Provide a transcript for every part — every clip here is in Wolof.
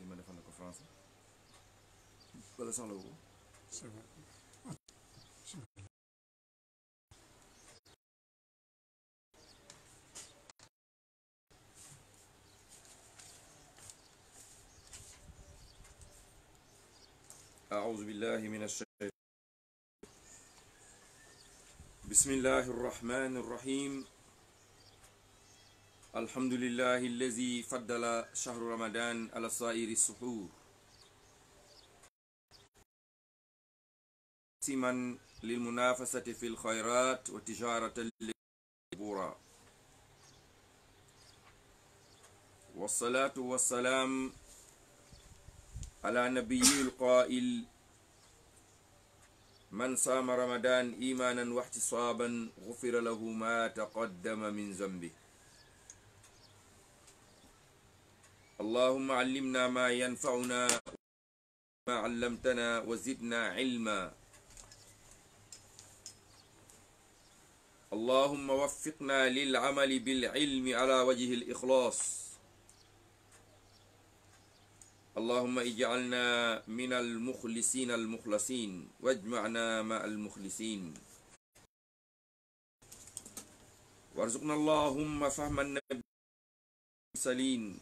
ma defal ko français wala soxla ko أعوذ بالله من الشيطان بسم الله الرحمن الرحيم الحمد لله الذي فضل شهر رمضان على سائر السحور سما للمنافسة في الخيرات وتجارة للبورا والصلاة والسلام على نبي القائل من صام رمضان إيمانا واحتسابا غفر له ما تقدم من ذنبه اللهم علمنا ما ينفعنا ما علمتنا وزدنا علما اللهم وفقنا للعمل بالعلم على وجه الإخلاص اللهم اجعلنا من المخلصين المخلصين واجمعنا مع المخلصين وارزقنا اللهم فهم النبي المرسلين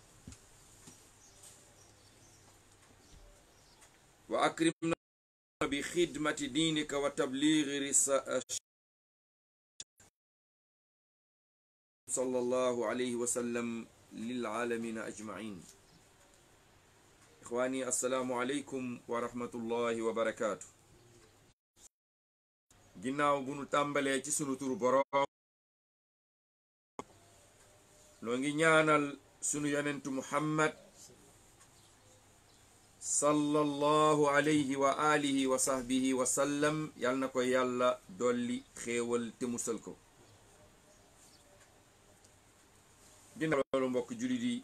وأكرمنا بخدمة دينك وتبليغ رسالة صلى الله عليه وسلم للعالمين أجمعين إخواني السلام عليكم ورحمة الله وبركاته ginnaaw bu nu tàmbalee ci sunu turu boroom noo ngi ñaanal sunu yonentu Muhammad sallallahu alayhi wa alihi wa sahbihi wa sallam yal na ko yàlla dolli xéewal te musal ko ginnaaw loolu mbokk jullit yi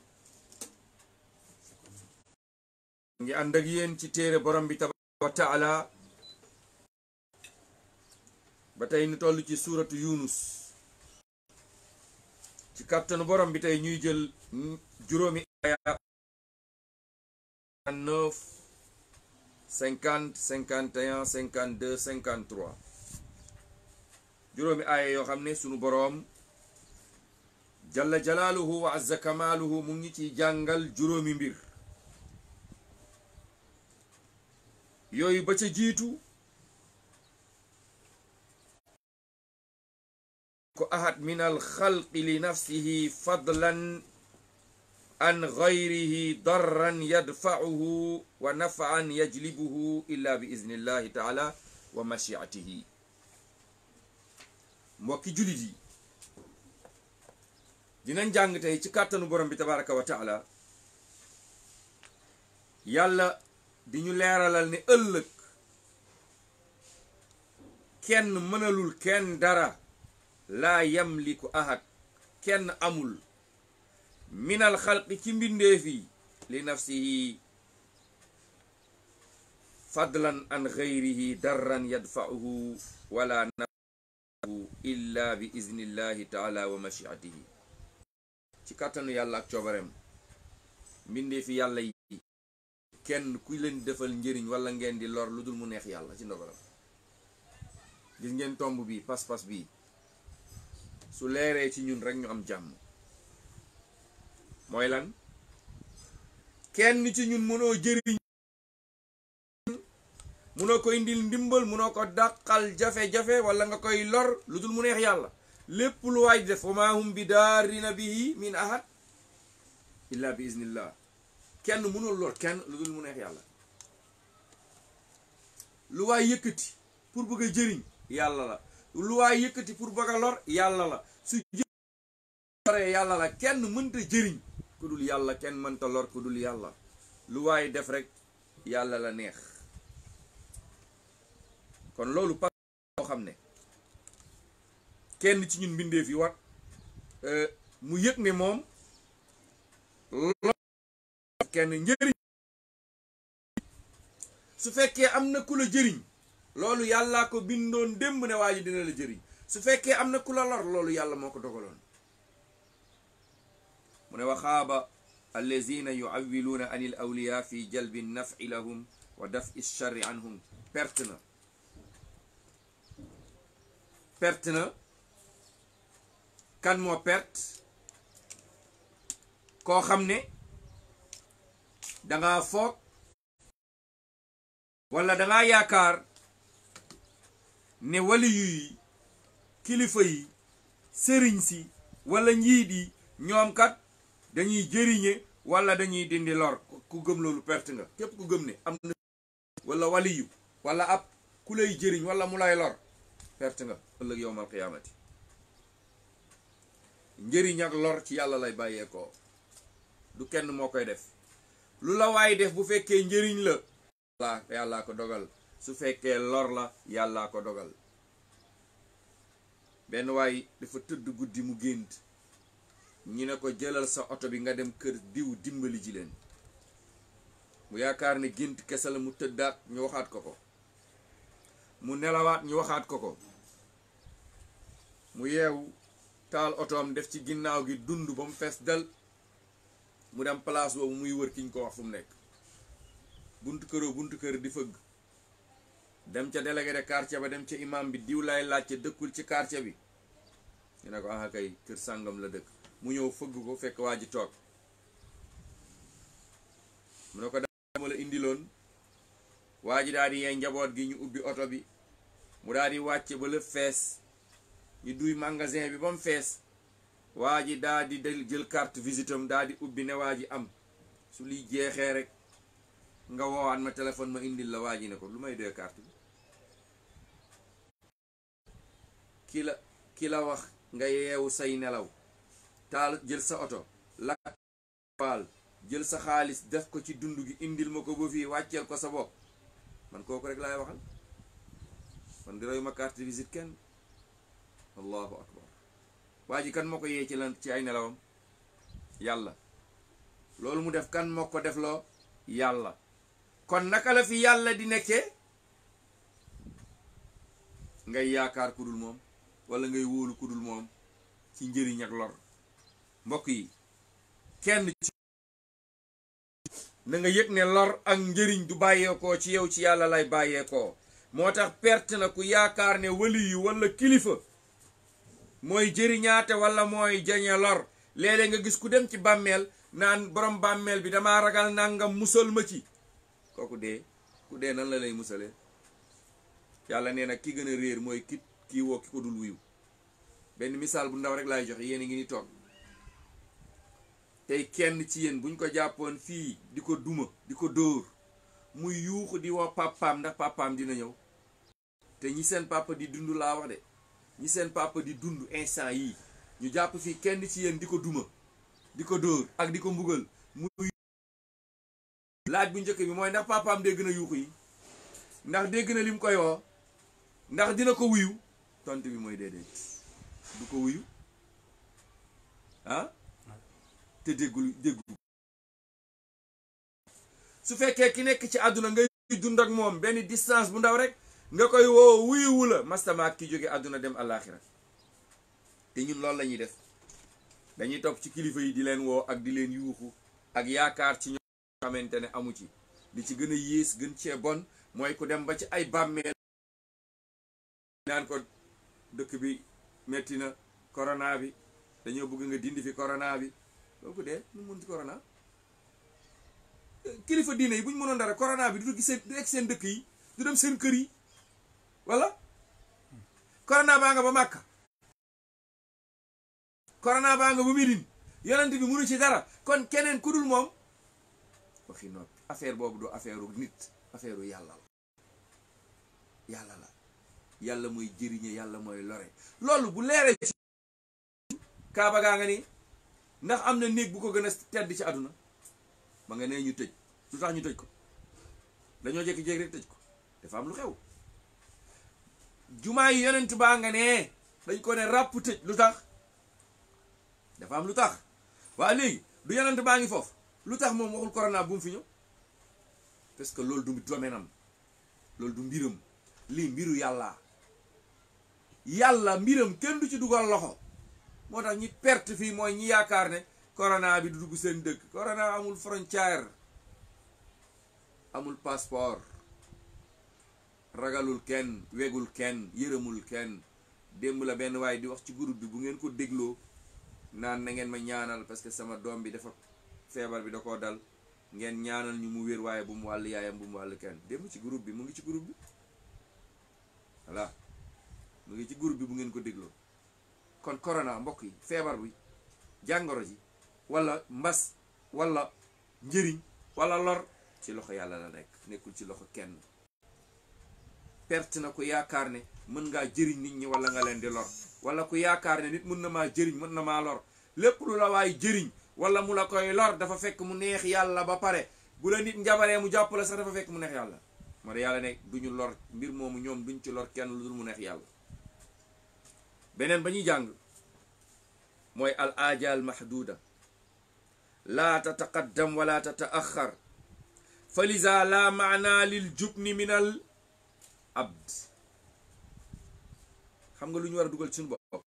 ngi ànd ak yéen ci téere borom bi tabaaraka wa taala ba tey ñu toll ci suuratu Yunus ci kàttanu borom bi tey ñuy jël juróomi aaya 9 50 51 52 53 juróomi aaya yoo xam ne sunu boroom jalla jalaaluhu wa azza kamaaluhu mu ngi ci jàngal juróomi mbir yooyu ba ca jiitu ko ahad min al xalqi li nafsihi fadlan an gayrihi darran yadfa'uhu wa naf'an yajlibuhu illa bi iznillahi taala wa mashiatihi mbokki jullit yi dinañ jàng tey ci kàttanu borom bi tabaraka wa taala yàlla di ñu leeralal ne ëllëg kenn mënalul kenn dara laa yamliku ahad kenn amul minal xalqi ci mbindeef yi li nafsihi fadlan an gayrihi darran yadfa'uhu wala naf'uhu illa bi iznillahi taala wa mashiatihi ci kàttanu yàlla ak coobareem mbindeefi yàlla yi kenn kuy leen defal njëriñ wala ngeen di lor lu dul mu neex yàlla ci ndogalam gis ngeen tomb bi pas-pas bi su leeree ci ñun rek ñu am jàmm mooy lan kenn ci ñun mënoo jëriñ mënoo ko indil ndimbal mënoo ko dàqal jafe-jafe wala nga koy lor lu dul mu neex yàlla lépp lu waay def wa maa hum bi daarina bihi min ahad illa bi iznillah kenn mënul lor kenn lu dul mu neex yàlla lu waay yëkkati pour bëgg a jëriñ yàlla la lu waay yëkkati pour bëgg a lor yàlla la su loree yàlla la kenn mënta jëriñ ku dul yàlla kenn mënta lor ku dul yàlla lu waay def rek yàlla la neex kon loolu pas boo xam ne kenn ci ñun mbindeef yi mu yëg ne moom lor kenn njëriñ. su fekkee am na ku la jëriñ loolu yàllaa ko bindoon démb ne waa ji dina la jëriñ. su fekkee am na ku la lor loolu yàlla moo ko dogaloon. mu ne waxaaba allazina yuawiluuna an il awliya fi jalbi nafi lahum wa dafi charri anhum. perte na kan moo perte? koo xam ne dangaa foog wala dangaa yaakaar ne waliyu yi kilifa yi sëriñ si wala njiit yi ñoom kat dañuy jëriñe wala dañuy dindi lor. ku gëm loolu perte nga. képp ku gëm ne am na wala waliyu wala ab ku lay jëriñ wala mu lay lor perte nga ëllëg yowmal qiyaamati. njëriñ ak lor ci yàlla lay bàyyeekoo, du kenn moo koy def. lu la waay def bu fekkee njëriñ la yàllaa ko dogal, su fekkee lor la yàllaa ko dogal. benn waay dafa tëdd guddi mu gént ñi ne ko jëlal sa oto bi nga dem kër diw dimbali ji leen. mu yaakaar ne gént kese la, mu tëddaat ñu waxaat ko ko, mu nelawaat ñu waxaat ko ko. mu yeewu taal otoom def ci ginnaaw gi dund ba mu fees dal. mu dem place boobu muy wër kiñ ko wax fu mu nekk. buntu kër di fëgg. dem ca délégué de quartier ba, dem ca imam bi, diw lay laajte dëkkul ci quartier bi. ñu ne ko ah kay kër sàngam la dëkk. mu ñëw fëgg ko fekk waa ji toog. mu ne ko dama la indiloon. waa ji daal di yee njaboot gi, ñu ubbi oto bi, mu daal di wàcce ba lépp fees. ñu duy magasin bi ba mu fees. waa ji daal di jël carte visite am daal di ubbi ne waa ji am su liy jeexee rek nga woowaat ma téléphone ma indil la. waa ji ne ko lu may doy carte bi? ki la wax nga yeewu say nelaw, taal jël sa oto lakk paal, jël sa xaalis def ko ci dund gi indil ma ko ba fii wàcceel ko sa bopp, man kooku rek laay waxal. man di royu ma carte visite kenn. allahu akbar. waa ji kan moo ko yee ci lan ci ay nelawam? yàlla. loolu mu def kan moo ko def loo? yàlla. kon naka la fi yàlla di nekkee ngay yaakaar ku dul moom wala ngay wóolu ku dul moom ci njëriñ ak lor? mbokk yi, kenn ci na nga yëg ne lor ak njëriñ du bàyyeekoo ci yow, ci yàlla lay bàyyeekoo. moo tax perte na ku yaakaar ne wali yu wala kilifa mooy jëriñaate wala mooy jañe lor. léeg-léeg nga gis ku dem ci bàmmeel naan borom bàmmeel bi damaa ragal nangam musal ma ci. kooku dee ku dee nan la lay musalee? yàlla nee na ki gën a réer mooy kii woo ki ko dul wuyu. benn misaal bu ndaw rek laay joxe, yéen a ngi ni toog tey kenn ci yéen buñ ko jàppoon fii di ko duma di ko dóor muy yuuxu di woo papaam ndax papaam dina ñëw? te ñi seen papa di dund laa wax de, ñi seen papa di dund instant yii ñu jàpp fii kenn ci yéen di ko duma di ko dóor ak di ko mbugal muy laaj bu njëkk bi mooy ndax papaam dégg na yuuxu yi? ndax dégg na lim koy woo? ndax dina ko wuyu? tontu bi mooy déedéet, du ko wuyu. ah te déggu. su fekkee ki nekk ci àdduna ngay dund ak moom benn distance bu ndaw rek nga koy woo wuyuwu la, mastamaak ki jóge àdduna dem àllaaxira. te ñun loolu la ñuy def, dañuy topp ci kilifa yi di leen woo ak di leen yuuxu ak yaakaar ci ñoo xamante ne amu ci. li ci gën a yées gën cee bon mooy ku dem ba ci ay bàmmeel naan ko dëkk bi metti na, corona bi dañoo bëgg nga dindi fi corona bi. kooku dee mu mun ci corona. kilifa diine yi bu ñu mënoon dara corona bi du egg seen dëkk yi, du dem seen kër yi, wala corona baa nga ba Màkka, corona baa nga ba Médine, yonent bi mënu ci dara. kon keneen ku dul moom waxi noppi. affaire boobu du affaire nit, affaire yàlla la. yàlla la, yàlla mooy jëriñe, yàlla mooy lore. loolu bu leeree ci kaaba gaa nga ni ndax am na néeg bu ko gën a tedd ci àdduna? ba nga nee ñu tëj. lu tax ñu tëj ko? dañoo jékki-jékki rek tëj ko, dafa am lu xew. jumaa yi yonent baa nga ne dañ ko ne ràpp tëj. lu tax? dafa am lu tax. waa léegi du yonent baa ngi foofu lu tax moom waxul corona bu mu fi ñëw parce que loolu du domaine am, loolu du mbiram. lii mbiru yàlla mbiram kenn du ci dugal loxo. moo tax ñi perte fii mooy ñi yaakaar ne corona bi du dugg seen dëkk. corona amul frontière, amul passeport, ragalul kenn, wegul kenn, yërëmul kenn. démb la benn waaye di wax ci groupe bi, bu ngeen ko dégloo, naan na ngeen ma ñaanal parce que sama doom bi dafa feebar bi da koo dal, ngeen ñaanal ñu mu wér, waaye bu mu wàll yaayam, bu mu wàll kenn. démb ci groupe bi, mu ngi ci groupe bi, voilà, mu ngi ci groupe bi bu ngeen ko dégloo. kon corona mbokk yi, feebar bi, jàngoro ji, wala mbas, wala njëriñ, wala lor, ci loxo yàlla la nekk, nekkul ci loxo kenn. perte na ku yaakaar ne mën ngaa jëriñ nit ñi wala nga leen di lor, wala ku yaakaar ne nit mën na maa jëriñ, mën na maa lor. lépp lu la waay jëriñ wala mu la koy lor dafa fekk mu neex yàlla ba pare. bu la nit njabaree mu jàpp la sax dafa fekk mu neex yàlla. moo tax yàlla ne duñu lor mbir moomu, ñoom duñ ci lor kenn lu dul mu neex yàlla. beneen ba ñuy jàng mooy al ajal mahduda laa tataqaddam wala tataaxar fa liza la maana lil jubni min al abd. xam nga lu ñu war a dugal ci suñu bopp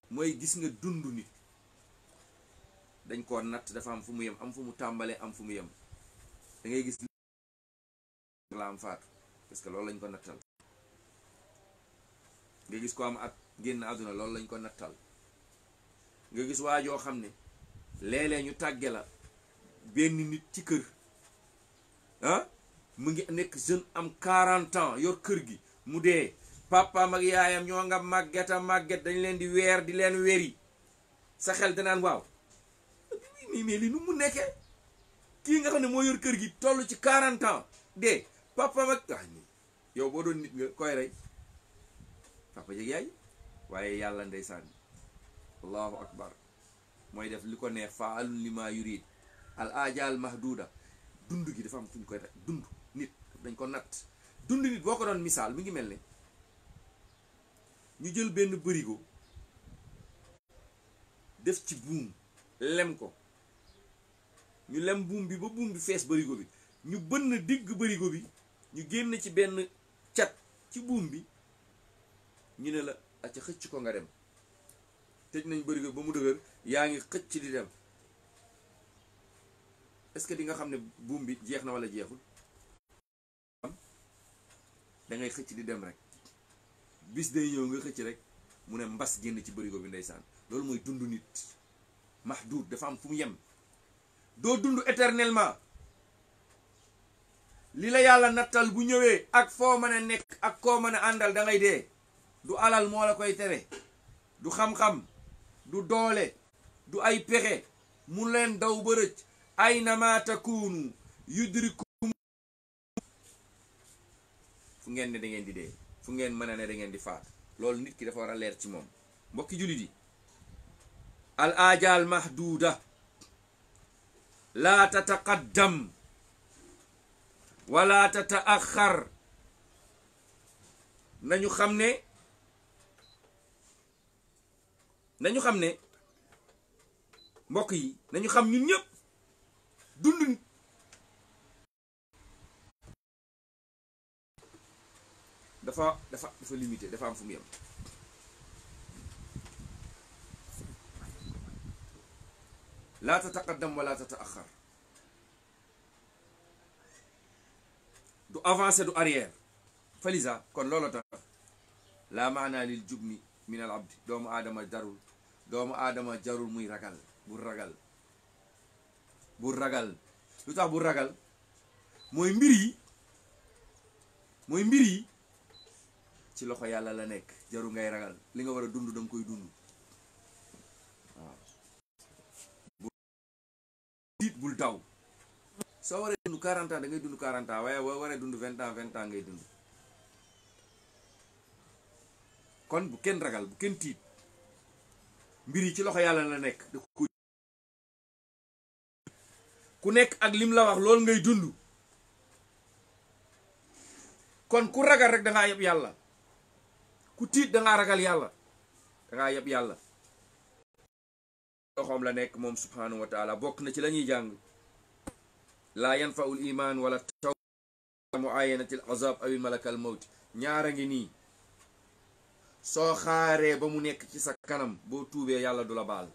mooy gis nga dund nit dañ koo natt, dafa am fu mu yem, am fu mu tàmbalee, am fu mu yem. da ngay gis la am faatu parce que loolu lañ ko nattal. nga gis ko am at génn àdduna, loolu lañ ko nattal. nga gis waajoo xam ne léeg-léeg ñu tàgge la benn nit ci kër, mu ngi nekk jeune am 40 ans yor kër gi, mu dee. papaam ak yaayam ñoo nga màgget dañ leen di weer, di leen weri. sa xel danaan waaw mais li nu mu nekkee kii nga xam ne moo yor kër gi toll ci 40 ans dee. papaam ak yow boo doon nit nga koy rey papa jeg yaay. waaye yàlla ndeysaan, allahu akbar, mooy def li ko neex, faalun lima yurid. al ajal mahduda, dund gi dafa am fu ñu koy dund. nit dañ ko natt. dund nit boo ko doon misaal mi ngi mel ne ñu jël benn bërigo def ci buum, lem ko, ñu lem buum bi ba buum bi fees bërigo bi, ñu bënn digg bërigo bi, ñu génn ci benn cat ci buum bi, ñu ne la acca xëcc ko nga dem. tëj nañ bërigo ba mu dëgër, yaa ngi xëcc di dem. est-ce que di nga xam ne buum bi jeex na wala jeexul? da ngay xëcc di dem rek. bis day ñëw nga xëcc rek mu ne mbas génn ci bërigo bi ndeysaan. loolu mooy dund nit mahdud, dafa am fu mu yem. doo dund éternellement. li la yàlla nattal bu ñëwee ak foo mën a nekk ak koo mën a àndal da ngay dee. du alal moo la koy tere, du xam-xam, du doole, du ay pexe. mu leen daw ba rëcc. aynama takunu yudrikum. fu ngeen ne da ngeen di dee, fu ngeen mën a ne da ngeen di faat. loolu nit ki dafa war a leer ci moom. mbokki jullit yi, al ajal mahduda la tataqaddam wala tataaxar. nañu xam ne mbokk yi, nañu xam ñun ñëpp dund dafa limité, dafa am fu mu yem. la tataqaddam wala tataaxar. du avancer du arrière. falisa kon loolu tax la maana lil jubni min al abdi. doomu aadama jarul muy ragal. bu ragal lu tax bu ragal mooy mbir yi ci loxo yàlla la nekk. jaru ngay ragal. li nga war a dund danga koy dund. waaw bu tiit bul daw. soo waree dund 40 ans da ngay dund 40 ans, waaye boo waree dund 20 ans ngay dund. kon bu kenn ragal, bu kenn tiit. mbir yi ci loxo yàlla la nekk. ku nekk ak lim la wax loolu ngay dund. kon ku ragal rek da ngaa yeb yàlla. ku tiit da ngaa ragal yàlla, da ngaa yeb yàlla. loxoom la nekk moom subhanahu wa taala. bokk na ci la ñuy jàng laa yanfaul iman wala taw muayanati al azab awil malakal mawti. ñaara ngi nii soo xaaree ba mu nekk ci sa kanam boo tuubee yàlla du la baal.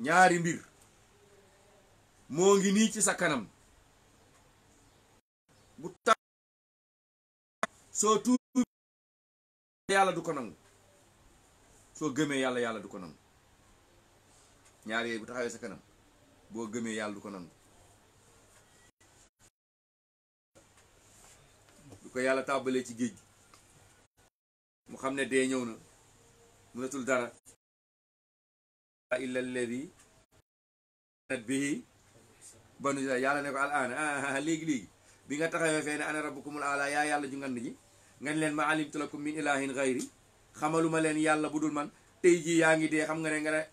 ñaari mbir moo ngi nii ci sa kanam bu tax soo tuubee yàlla du ko nangu, soo gëmee yàlla yàlla du ko nangu. ñaar yooyu bu taxawee sa kanam boo gëmee yàlla du ko nangu. bu ko yàlla tàbbalee ci géej gi mu xam ne dee ñëw na mënatul dara illa alladi bihi banu yàlla ne ko al aana léegi bi nga taxawee fee ne ana rabbukumul aala yaa yàlla ju ngand ji nga ne leen ma alimtu lakum min ilahin gayri, xamaluma leen yàlla bu dul man. tey jii yaa ngi dee xam nga ne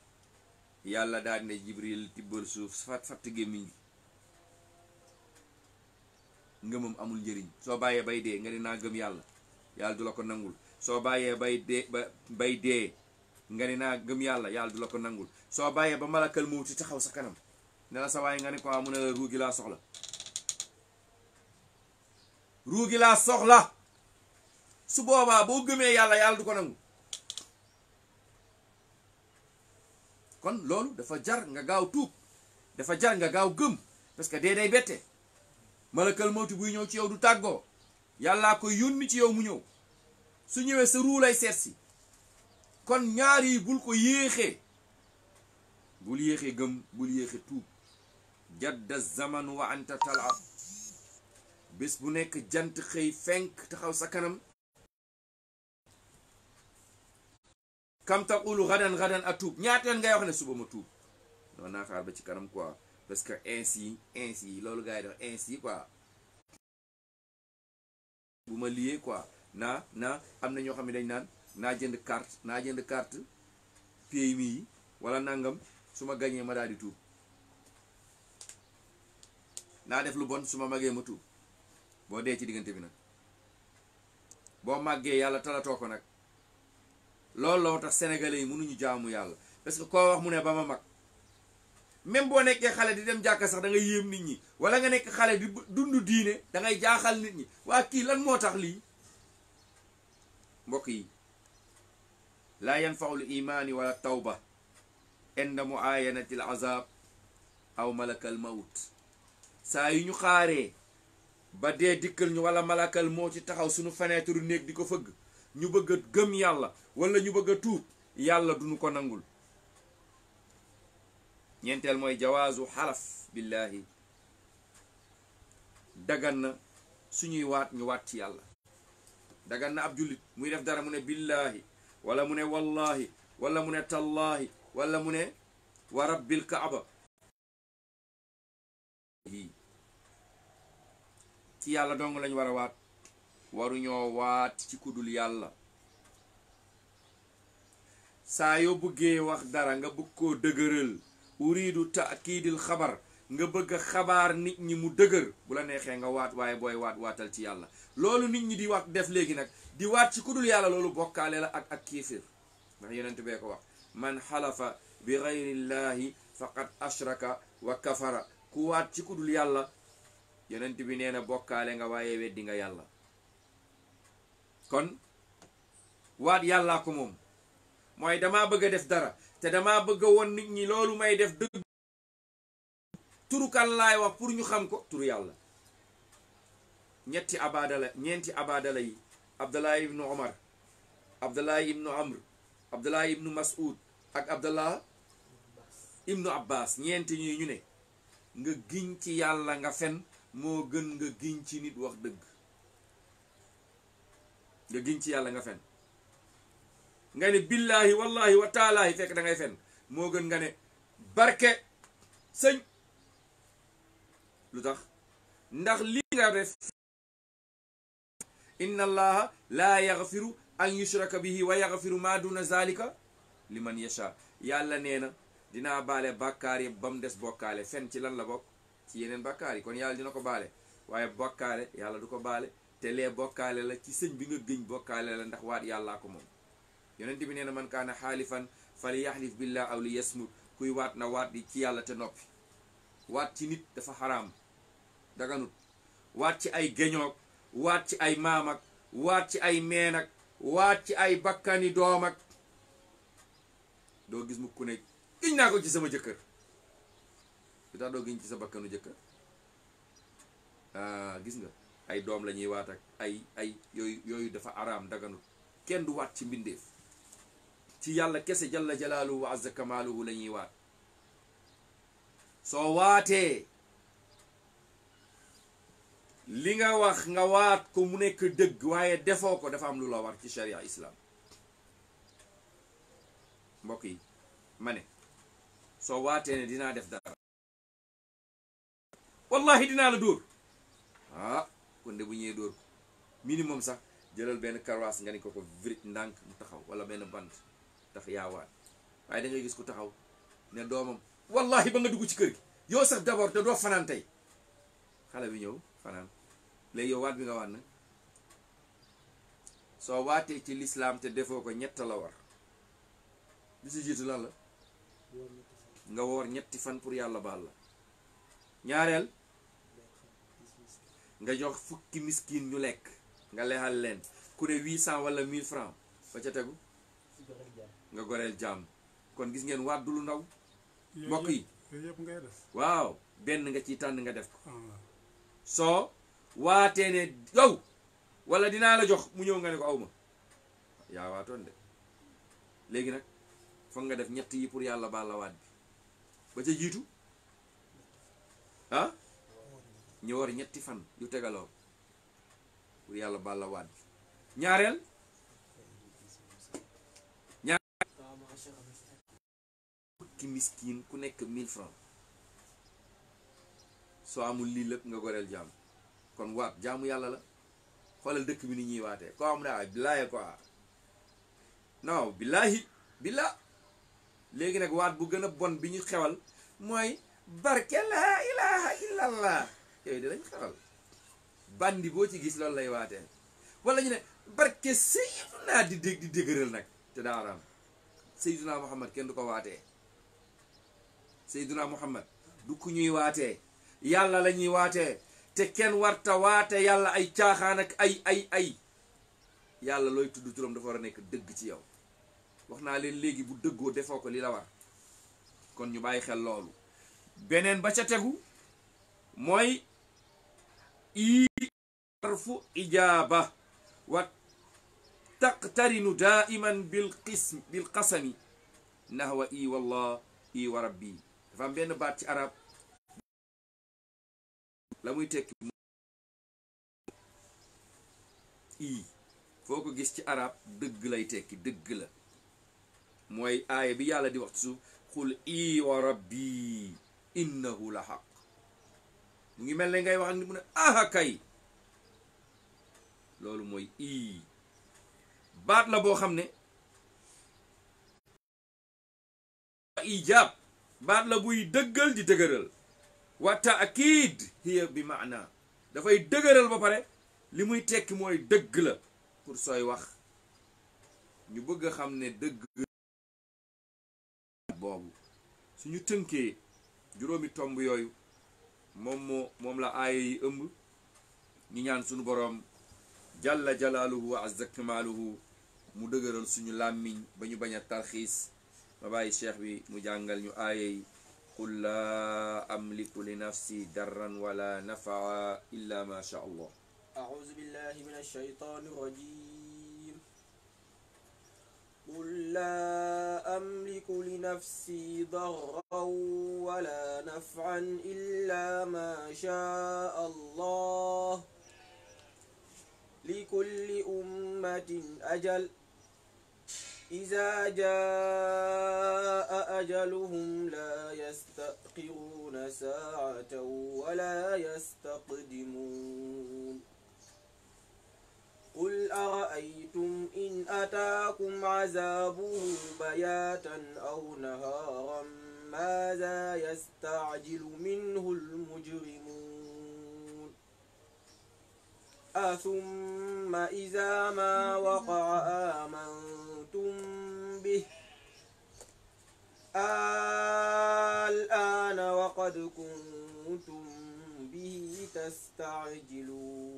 yàlla daal ne Jibril tibbal suuf fatt gémmiñ gi. ngëmam amul njëriñ. soo bàyyee bay dee nga ne naa gëm yàlla yàlla du la ko nangul. soo bàyyee bay dee nga ne naa gëm yàlla yàlla du la ko nangul. soo bàyyee ba malakal mawti taxaw sa kanam ne la sa waay nga ne ko mu ne la ruugi laa soxla, ruugi laa soxla. su boobaa boo gëmee yàlla yàlla du ko nangu. kon loolu dafa jar nga gaaw tuub, dafa jar nga gaaw gëm, parce que dee day bette. malakal mawti buy ñëw ci yow du tàggoo, yàllaa ko yónni ci yow mu ñëw. su ñëwee sa ruu lay seet si. kon ñaar yi bul ko yéexee, bul yéexee gëm, bul yéexee tuub. jadda zamanu wa anta talab. bés bu nekk jant xëy fenk taxaw sa kanam. kam taqulu gadan a tuub. ñaata yoon ngay wax ne suba ma tuub. non naa xaar ba ci kanam quoi, parce que ainsi loolu gars yi def ainsi quoi, bu ma liyee quoi naa am na ñoo xam ne dañ naan naa jënd carte PMI yi wala nangam, su ma gañee ma daal di tuub. naa def lu bon su ma magee ma tuub. boo dee ci diggante bi nag, boo màggee yàlla talatoo ko nag. loolu loo tax sénégalais yi mënuñu jaamu yàlla, parce que koo wax mu ne ba ma mag. même boo nekkee xale di dem jàkka sax da ngay yéem nit ñi, wala nga nekk xale di dund diine da ngay jaaxal nit ñi. waa kii lan moo tax lii? mbokk yi, laa yanfaul imaani wala tawba inda muayanati al azab aw malakal mawt. saa yu ñu xaaree ba dee dikkal ñu wala malakal moo ci taxaw suñu fenêtre néeg di ko fëgg, ñu bëgg a gëm yàlla wala ñu bëgg a tuub, yàlla duñu ko nangul. ñeenteel mooy jawaazu xalaf billahi. dagan na suñuy waat ñu waat ci yàlla. dagan na ab jullit muy def dara mu ne billahi, wala mu ne wallahi, wala mu ne tallahi, wala mu ne wa rabbil kaaba. ci yàlla dong lañ war a waat, waruñoo waat ci kudul yàlla. saa yoo bëggee wax dara nga bëgg koo dëgëral, uridu taakidil xabar, nga bëgg a xabaar nit ñi mu dëgër, bu la neexee nga waat, waaye booy waatal ci yàlla. loolu nit ñi di wax def léegi nag, di waat ci kudul yàlla, loolu bokkaale la ak kiifir. ndax yonent bee ko wax, man xalafa bi gayrillahi faqad ashraka wa kafara. ku waat ci kudul yàlla, yonent bi nee na bokkaale nga, waaye weddi nga yàlla. kon waat yàllaa ko moom. mooy damaa bëgg a def dara te damaa bëgg a won nit ñi loolu may def dëgg. turu kan laay wax pour ñu xam ko? turu yàlla. ñeenti abadala yi, abdallah ibnu omar, abdallah ibnu amr, abdallah ibnu mas'ud ak abdallah ibnu abbas. ñeenti ñuy ñu ne nga giñ ci yàlla nga fen moo gën nga giñ ci nit wax dëgg. nga giñ ci yàlla nga fen, nga ne billahi wallahi wa taalaahi fekk da ngay fen, moo gën nga ne barke sëñ. lu tax? ndax lii nga def, inna allaha laa yaghfiru an yushraka bihi wa yaghfiru ma duna zalika liman yasha. yàlla nee na dinaa baale bàkkaar yi ba mu des bokkaale. fen ci lan la bokk? ci yeneen bàkkaar yi. kon yàlla dina ko baale, waaye bokkaale yàlla du ko baale. te lee bokkaale la ci sëñ bi nga gëñ, bokkaale la ndax waat yàllaa ko moom. yonent bi nee na man kaana xaalifan fali yaxlif billah aw li yasmut. kuy waat na waat di ci yàlla te noppi. waat ci nit dafa xaraam daganut. waat ci ay geñoog waat ci ay maam ak waat ci ay meen ak waat ci ay bakkani doom ak doo gis mu ku ne giñ naa ko ci sama jëkkër lu tax doo giñ ci sa bakkanu jëkkër gis nga ay doom la ñuy waat ak ay yooyu dafa araam daganut. kenn du waat ci mbindeef ci yàlla kese jalla jalaaluhu wa azza kamaaluhu la ñuy waat. soo waatee li nga wax nga waat ko mu nekk dëgg waaye defoo ko dafa am lu la war ci sharia islam. mbokk yi ma ne soo waatee ne dinaa def dara wallahi dinaa la dóor kon de bu ñëwee dóor ko minimum sax jëlal benn karwaas nga ni ko virit ndànk mu taxaw wala benn bant tax yaa waat. waaye da ngay gis ku taxaw ne doomam wallahi ba nga dugg ci kër gi yow sax d'abord te doo fanaan tey xale bi ñëw fanaan léegi yow waat bi nga waat na. soo waatee ci lislaam te defoo ko ñett la war. bi si jiitu lan la nga woor ñetti fan pour yàlla baal la. ñaareel nga jox fukki miskin ñu lekk nga lexal leen ku ne 800 wala 1000 francs ba ca tegu nga goreel jàmm. kon gis ngeen waat du lu ndaw mbokk yi. yooyu yëpp ngay def. waaw benn nga ciy tànn nga def ko. soo waatee ne yow wala dinaa la jox mu ñëw nga ne ko awma yaa waatoon de léegi nag foog nga def ñett yi pour yàlla baal la waat bi. ba ca jiitu ñu war ñetti fan yu tegaloo pour yàlla baal la waat bi. ñaareel fukki miskin ku nekk 1000 francs. soo amul lii lépp nga goreel jaam. kon waat jaamu yàlla la. xoolal dëkk bi ni ñuy waatee koo am ne billaahi quoi non billaahi billah. léegi nag waat bu gën a bon bi ñu xewal mooy barke laa ilaha illallah yooyu dinañ xewal. bandi boo ci gis loolu lay waatee. wala ñu ne barke Seydina di dëgëral nag te daa araam. Seydina Muhammad kenn du ko waatee. Seydina Muhammad du ku ñuy waatee. yàlla la ñuy waatee. te kenn warta waate yàlla ay caaxaan ak ay yàlla looy tudd turam dafa war a nekk dëgg ci yow. wax naa leen léegi bu dëggoo defoo ko li la war. kon ñu bàyyi xel loolu. beneen ba ca tegu mooy arfu ijaaba wa taqtarinu daiman bil qasami nahwa i wallah i wa rabbi. dafa am benn baat ci arab la muy tekki foo ko gis ci arab dëgg lay tekki dëgg la. mooy aaya bi yàlla di wax ci suuf xul i wa rabbi innahu la xaq. mu ngi mel ne ngay wax ni mu ne aha kay. loolu mooy baat la boo xam ne ijaab baat la buy dëggal di dëgëral. wa taakid hiya bi maana dafay dëgëral ba pare li muy tekki mooy dëgg la. pour sooy wax ñu bëgg a xam ne dëgg boobu suñu tënkee juróomi tomb yooyu moom la aaya yi ëmb. ñu ñaan suñu boroom jalla jalaaluhu wa azza kamaaluhu mu dëgëral suñu làmmiñ ba ñu bañ a tarxiis. ma bàyyi cheikh bi mu jàngal ñu aaya yi. qul laa amliku li nafsi darran wala nafaa illa ma sha allah. a'uuzu billahi min ash-shaytaani rajiim. qul laa amliku li nafsi darran wala naf'an illa ma sha allah. likulli ummatin ajal. إذا جاء أجلهم لا يستأخرون ساعة ولا يستقدمون. قل أرأيتم إن أتاكم عذابه بياتا أو نهارا ماذا يستعجل منه المجرمون. أثم إذا ما وقع آمنتم به قد كنتم به تستعجلون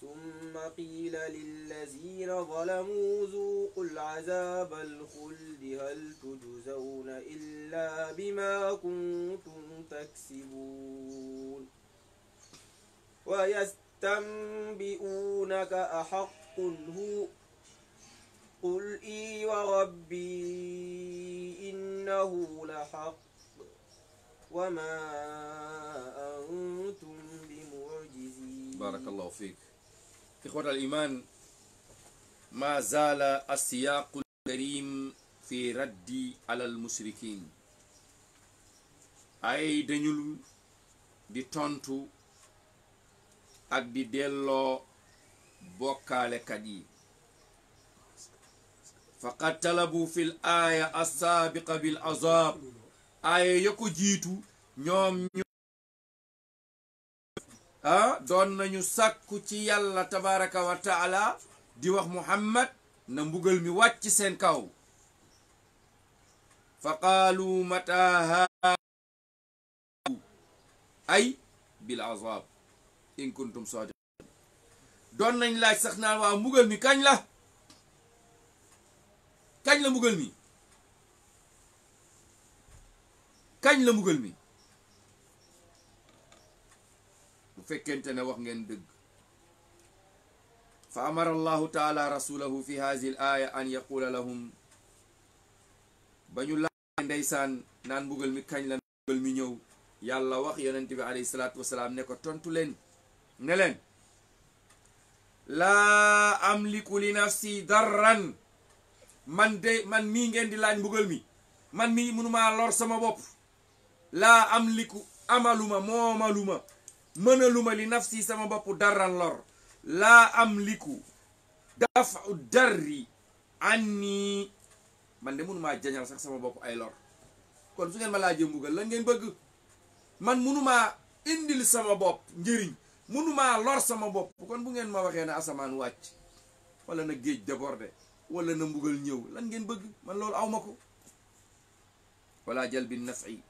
ثم قيل للذين ظلموا ذوقوا العذاب الخلد هل تجزون إلا بما كنتم تكسبون ويستنبئونك أحق هو قل إي وربي إنه لحق وما أنتم بمعجزين. بارك الله فيك. إخوة الإيمان، ما زال السياق الكريم في رد على المشركين ay dañul di tontu ak di delloo bokkaalekat yi. faqad talabu fil aaya assaabiqa bil azab, aaya ya ko jiitu ñoom ñu doon nañu sàkku ci yàlla tabaraka wa taala di wax Muhammad na mbugal mi wàcc seen kaw. fa qaalu mataha ay bil azab in kuntum sadiqin. doon nañ laaj sax naan waa mbugal mi kañ la, kañ la mbugal mi, kañ la mbugal mi, bu fekkente ne wax ngeen dëgg. fa amara allahu taala rasulahu fi hadhihi al aya an yaqula lahum, ba ñu laaj ndeysaan naan mbugal mi kañ la mbugal mi ñëw, yàlla wax yonent bi alayhi salaatu wasalaam ne ko tontu leen ne leen laa amliku li nafsi darran, man mii ngeen di laaj mbugal mi, man mii mënumaa lor sama bopp. laa amliku amaluma moomaluma mënaluma li nafsi sama bopp darran lor. laa amliku dafu darri anni, man de mënumaa jañal sax sama bopp ay lor. kon su ngeen ma laajee mbugal lan ngeen bëgg? man mënumaa indil sama bopp njëriñ, mënumaa lor sama bopp. kon bu ngeen ma waxee ne asamaan wàcc wala na géej débordé wala na mbugal ñëw, lan ngeen bëgg? man loolu aw ma ko. wala jalbi nafi,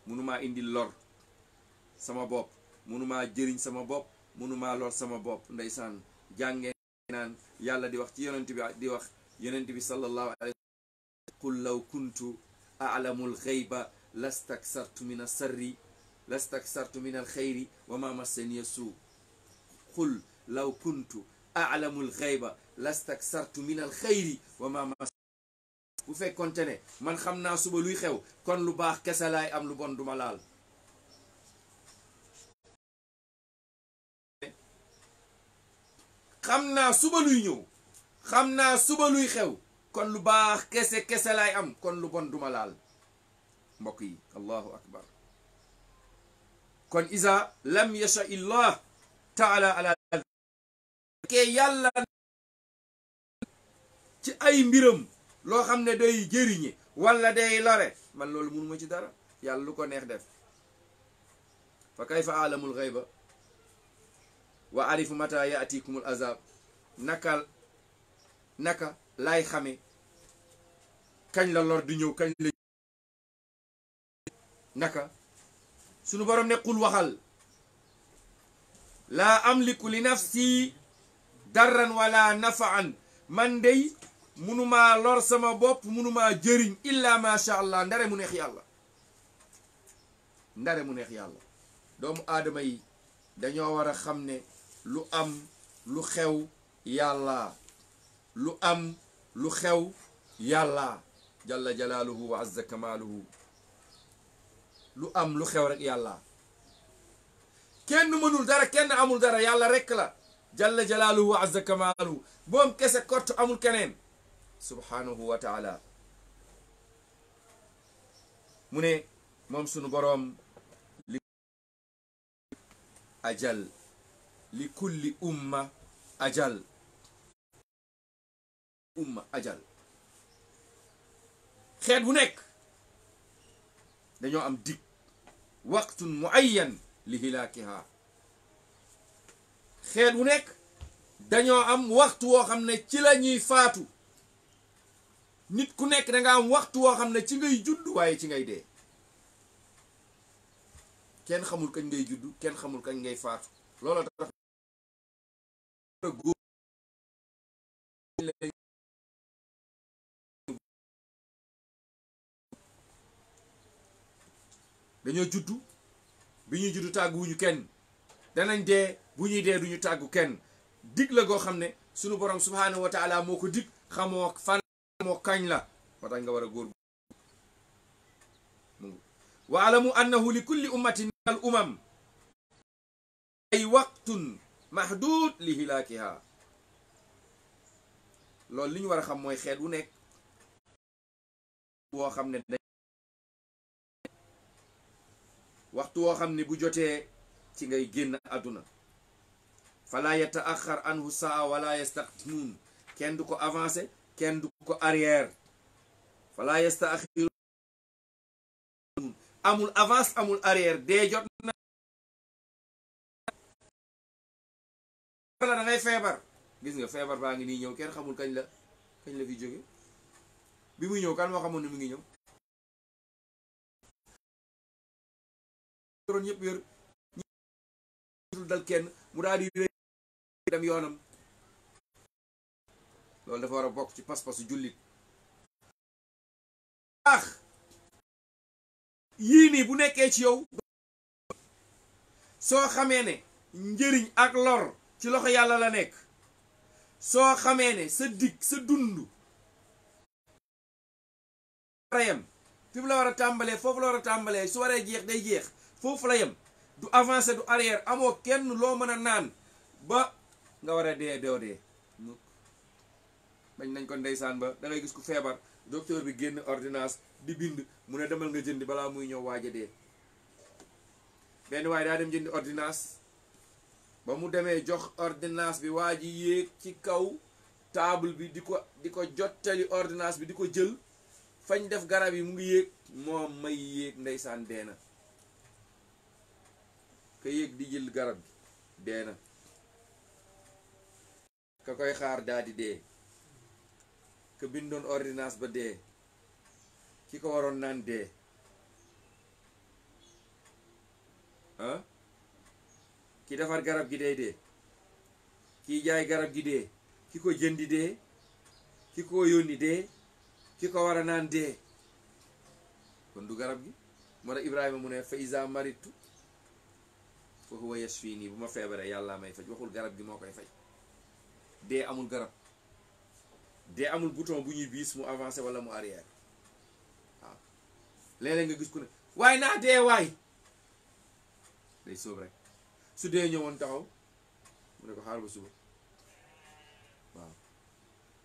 mënumaa indil lor sama bopp, mënumaa jëriñ sama bopp, mënumaa lor sama bopp. ndeysaan jàngee naan yàlla di wax ci yonent bi, di wax yonent bi sallallahu alayhi wa sallam, qul law kuntu a'lamul ghayba lastaksartu min as-sarri lastaksartu min al-khayri wa ma massani as-su. qul law kuntu a'lamul ghayba lastaksartu min al-khayri wa ma massani. bu fekkonte ne man xam naa suba luy xew kon lu baax kese laay am, lu bon duma laal. xam naa suba luy ñëw, xam naa suba luy xew, kon lu baax kese laay am, kon lu bon duma laal. mbokk yi, allahu akbar. kon isa lam yasha illah taala ala ke yàlla ci ay mbiram loo xam ne day jëriñe wala day lore, man loolu mënuma ci dara. yàlla lu ko neex def. fa kayfa alamul ghayba wa arifu mata yatikumul azab, naka laay xame kañ la lor di ñëw, kañ la naka. sunu borom ne qul waxal laa amliku li nafsi darran wala nafaan, man dey munumaa lor sama bopp, munumaa jëriñ illa ma sha allah, ndare mu neex yàlla, ndare mu neex yàlla. doomu aadama yi dañoo war a xam ne lu am lu xew yàlla, lu am lu xew yàlla jalla jalaaluhu wa azza kamaaluhu. lu am lu xew rek yàlla, kenn mënul dara, kenn amul dara, yàlla rek la jalla jalaaluhu wa azza kamaaluhu. moom kese kott, amul keneen subhanahu wa taala. mu ne moom sunu boroom li ajal li kulli umma ajal, umma ajal. xeet bu nekk dañoo am dig waqtun muayyan li hilaakiha. xeet bu nekk dañoo am waxtu woo xam ne ci la ñuy faatu. nit ku nekk da nga am waxtu woo xam ne ci ngay judd waaye ci ngay dee. kenn xamul kañ ngay juddu kenn xamul kañ ngay faatu looloo tax góor dañoo juddu bi ñuy juddu tàgguwuñu kenn danañ dee bu ñuy dee duñu tàggu kenn dig la goo xam ne sunu borom subhanahu wa taala moo ko dig xamoo fan moo kañ la moo tax nga war a góor wa alamu annahu li kulli ummatin min al umam ay waqtun mahdud li hilaakiha loolu li ñu war a xam mooy xeet wu nekk woo xam ne waxtu woo xam ne bu jotee ci ngay génn àdduna fala yataaxar anhu saa wala yastaqdimuun kenn du ko avancé kenn du ko arrière fala yastaaxiruun amul avance amul arrière dee jot na da ngay feebar gis nga feebar baa ngi nii ñëw kenn xamul kañ la fi jóge bi muy ñëw kan moo xamoon ne mu ngi ñëw yoroon ñëpp yor dal kenn mu daal di dem yoonam loolu dafa war a bokk ci pas-pasu jullit yii nii bu nekkee ci yow soo xamee ne njëriñ ak lor ci loxo yàlla la nekk soo xamee ne sa dig sa dund yem fi mu la war a tàmbalee foofu la war a tàmbalee su waree jeex day jeex foofu la yem du avancé du arrière amoo kenn loo mën a naan ba nga war a dee doo dee bañ nañ ko ndeysaan ba da ngay gis ku feebar docteur bi génn ordonnance di bind mu ne demal nga jëndi balaa muy ñëw waaj a dee benn waaye daa dem jëndi ordonnance ba mu demee jox ordonnance bi waa ji yéeg ci kaw table bi di ko jottali ordonnance bi di ko jël fañ def garab yi mu ngi yéeg moom may yéeg ndeysaan dee na ka yéeg di jël garab bi dee na ka koy xaar daa di dee ka bindoon ordonnance ba dee ki ko waroon naan dee ah ki defar garab gi day dee kiy jaay garab gi dee ki ko jëndi dee ki ko yónni dee ki ko war a naan dee kon du garab gi moo tax Ibrahima mu ne fa iza maritu fa huwa yashfini bu ma feebaree yàlla may faj waxul garab gi moo koy faj dee amul garab dee amul bouton bu ñuy biis mu avancé wala mu arrière waaw léeg-léeg nga gis ku ne waaye naa dee waay day sóob rek su dee ñëwoon taxaw mu ne ko xaar ba suba waaw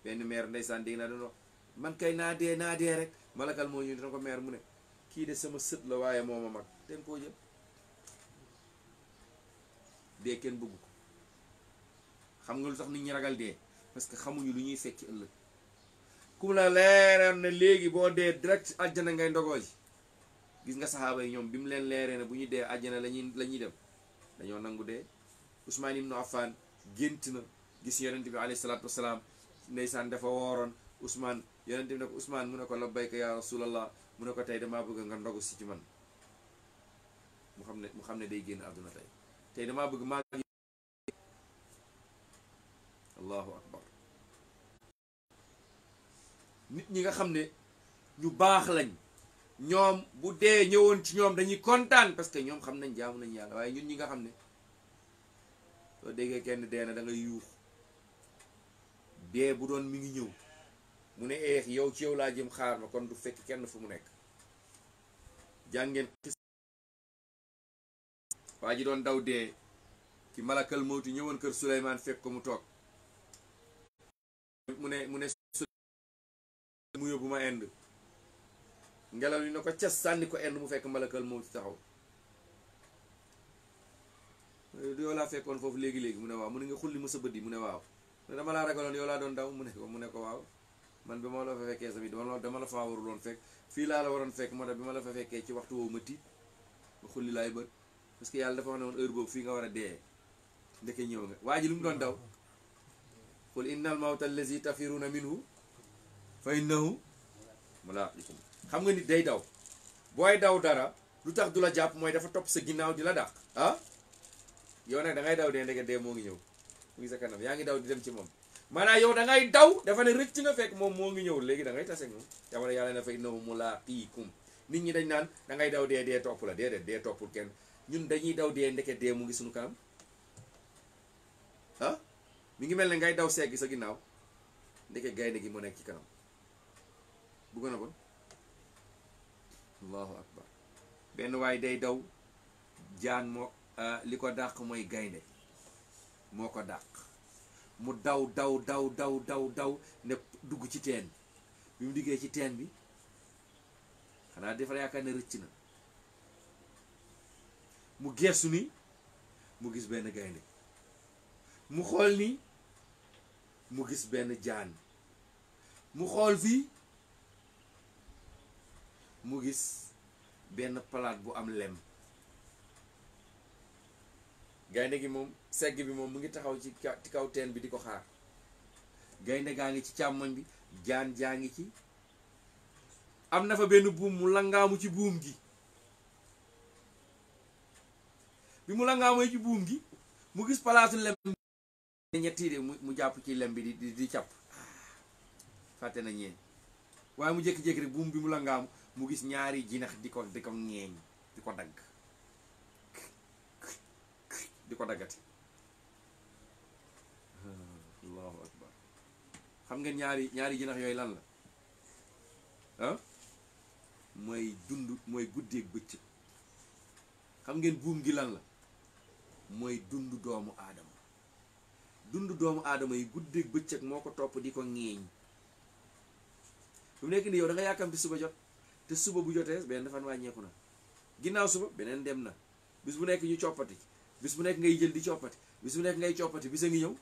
benn maire ndeysaan dégg naa doon wax man kay naa dee rek malakal moo ñu dina ko maire mu ne kii de sama sët la waaye moo ma mag ten koo jël dee kenn bëggu ko xam nga lu tax nit ñi ragal dee parce que xamuñu lu ñuy fekki ëllëg kum la leeral ne léegi boo dee direct àjjana ngay ndogoo ji gis nga saxaaba yi ñoom bi mu leen leeree ne bu ñu dee àjjana la ñuy dem dañoo nangu dee Usmaan ibnu Affan gént na gis yonent bi alayhi salaatu wasalaam ndeysaan dafa wooroon Usmaan yonent bi ne ko Usmaan mu ne ko labbayka ya rasulallah mu ne ko tey damaa bëgg nga ndogu si ci man mu xam ne day génn àdduna tey damaa bëgg maa ngi allahu akbar nit ñi nga xam ne ñu baax lañ ñoom bu dee ñëwoon ci ñoom dañuy kontaan parce que ñoom xam nañ jaamu nañ yàlla waaye ñun ñi nga xam ne soo déggee kenn dee na da ngay yuux dee bu doon mi ngi ñëw mu ne eex yow ci yow laa jëm xaar ma kon du fekk kenn fu mu nekk jàngeen waa ji doon daw dee ki malakal mawti ñëwoon kër Suleymaan fekk ko mu toog mu ne mu yóbbu ma ind ngelaw li na ko cas sànni ko ind mu fekk malakal mawti taxaw yow laa fekkoon foofu léegi-léegi mu ne waaw mu ne nga xulli ma sa bët yi mu ne waaw mu ne dama laa ragaloon yow laa doon daw mu ne ko waaw man bi ma la fa fekkee sami dama la faa waruloon fekk fii laa la waroon fekk moo tax bi ma la fa fekkee ci waxtu woowu ma tiit ma xulli laay bët parce que yàlla dafa wax ne woon heure boobu fii nga war a dee ndeke ñëw nga waa ji lu mu doon daw qul innal mawta allazi tafiruna minhu fa innahu mulaaqikum xam nga nit day daw booy daw dara lu tax du la jàpp mooy dafa topp sa ginnaaw di la dàq ah yow nag da ngay daw dee ndeke dee moo ngi ñëw mu ngi sa kanam yaa ngi daw di dem ci moom maanaam yow da ngay daw dafa ne rëcc nga fekk moom moo ngi ñëw léegi da ngay tase moom jamono yàlla na fa innahu mulaaqiikum nit ñi dañ naan da ngay daw dee topp la déedéet dee toppul kenn ñun dañuy daw dee ndeke dee mu ngi suñu kanam ah mi ngi mel ne ngay daw segg sa ginnaaw ndeke gaynde gi mu nekk ci kanam bu gën a bon allahu akbar benn waay day daw jaan moo li ko dàq mooy gaynde moo ko dàq mu daw ne dugg ci teen bi mu diggee ci teen bi xanaa dafa yaakaar ne rëcc na mu geesu ni mu gis benn gaynde mu xool ni mu gis benn jaan mu xool fii mu gis benn palaat bu am lem gaynde gi moom segg bi moom mu ngi taxaw ci kaw teen bi di ko xaar gaynde gaa ngi ci càmmoñ bi jaan jaa ngi ci am na fa benn buum mu langaamu ci buum gi bi mu langaamoo ci buum gi mu gis palaatu lem ñetti de mu jàpp ci lem bi di càpp fàtte na ñeen waaye mu jékki-jékki rek buum bi mu langaamu mu gis ñaari jinax di ko ŋeeñ di ko dagg di ko daggati allahu akbar xam ngeen ñaari jinax yooyu lan la ah mooy mooy guddeeg bëccëg xam ngeen buum gi lan la mooy dund doomu aadama yi guddeeg bëccëg moo ko topp di ko ŋeeñ bu nekk ni yow da nga yàkkamti suba jot te suba bu jotee benn fan wàññeeku na ginnaaw suba beneen dem na bis bu nekk ñu coppati bis bu nekk ngay jël di coppati bis bu nekk ngay coppati bis a ngi ñëw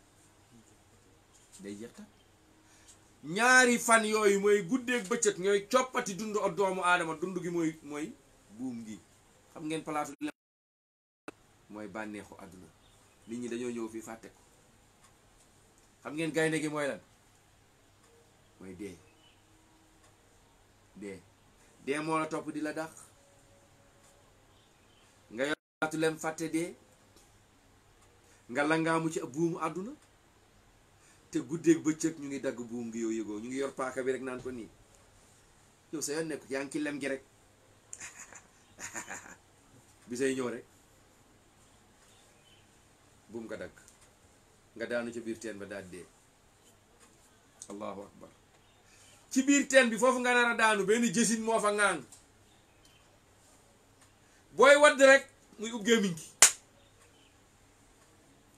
day jeex ta ñaari fan yooyu mooy guddeeg bëccëg ñooy coppati dund ak doomu aadama dund gi mooy buum gi xam ngeen palaatu mooy bànneexu àdduna nit ñi dañoo ñëw fii fàtte ko xam ngeen gaynde gi mooy lan mooy dee moo la topp di la dàq nga yor palaatu lem fàtte dee nga langaamu ci buumu àdduna te guddeeg bëccëg ñu ngi dagg buum gi yow yëgoo ñu ngi yor paaka bi rek naan ko nii yow sa yoon nekk yaa ngi ci lem gi rek bi say ñëw rek buum nga dagg nga daanu ci biir teen ba daal dee allahu akbar ci biir teen bi foofu nga nar a daanu benn jësin moo fa ŋaang booy wadd rek muy ub gémmiñ gi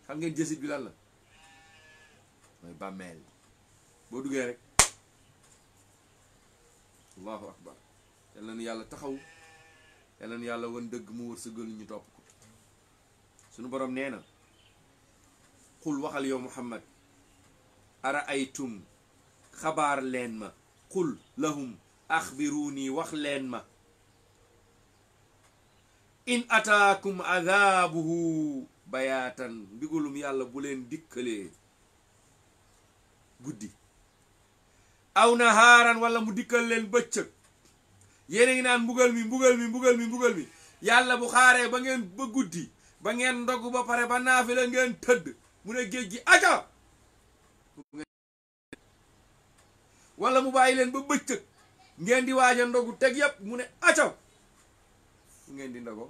xam ngeen jësit bi lan la mooy bàmmeel boo duggee rek allahu akbar yal na nu yàlla taxaw yal na nu yàlla wan dëgg mu wër sa gël ñu topp ko sunu borom nee na xul waxal yow muhammad ara aytum xabaar leen ma xul lahum axbiruuni wax leen ma in ataakum adaabuhu bayaatan mbigalum yàlla bu leen dikkalee guddi aw nahaaran wala mu dikkal leen bëccëg yéen a ngi naan mbugal mi yàlla bu xaaree ba ngeen ba guddi ba ngeen ndogg ba pare ba naafi la ngeen tëdd mu ne géej gi aca wala mu bàyyi leen ba bëccëg ngeen di waaj a ndogu teg yépp mu ne aca fu ngeen di ndogo